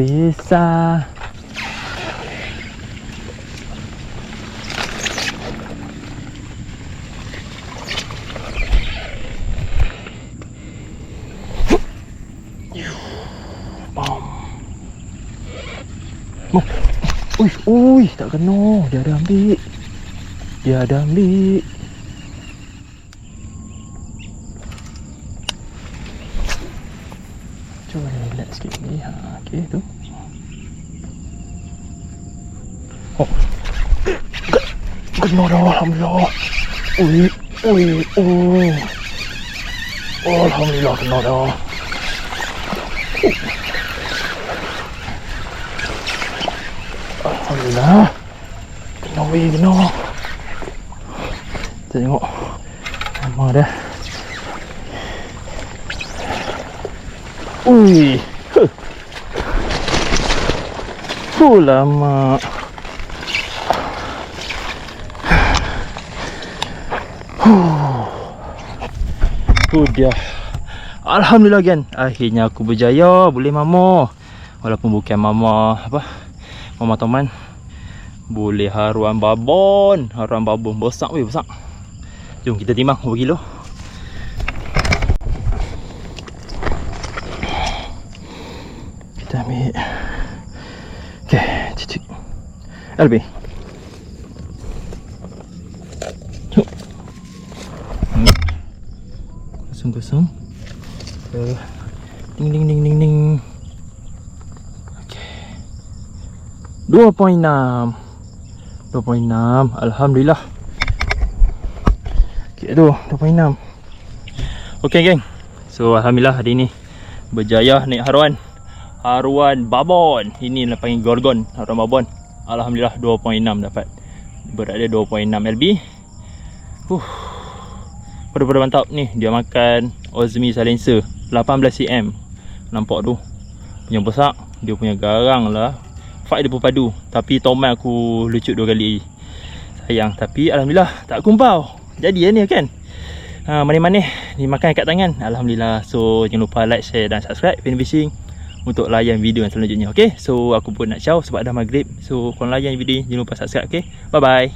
Bisa. Ui, tak kena. Dia ada ambil. Cuba relax sikit ni. Okey tu. Oh. Kena dah, alhamdulillah. Ui. Alhamdulillah kena dah. Alhamdulillah. Kena. Kita tengok. Lama dah. Ui. Lama. Sudah. Alhamdulillah kan. Akhirnya aku berjaya boleh mama. Walaupun bukan mama Toman. Boleh haruan babon. Besar weh, besar. Jom kita timbang berapa kilo. Kita ambil. Okey, cicik. Lebih. Jom. Kosong. Ding. Okey. 2.6. Alhamdulillah. Okey tu 2.6. Okey geng. So alhamdulillah hari ni berjaya naik haruan babon. Ini lah panggil gorgon, haruan babon. Alhamdulillah 2.6 dapat. Berat dia 2.6 lb. Pada mantap ni. Dia makan Ozmi silencer 18 cm. Nampak tu. Punya besar. Dia punya garang lah. Fight dia pun padu. Tapi Toman aku lucut 2 kali. Sayang. Tapi alhamdulillah tak kumpau. Jadi ni kan. Manis-manis dimakan kat tangan. Alhamdulillah. So jangan lupa like, share dan subscribe Penny Fishing untuk layan video yang selanjutnya. Okay. So aku pun nak ciao sebab dah maghrib. So korang layan video ni, jangan lupa subscribe. Okay. Bye bye.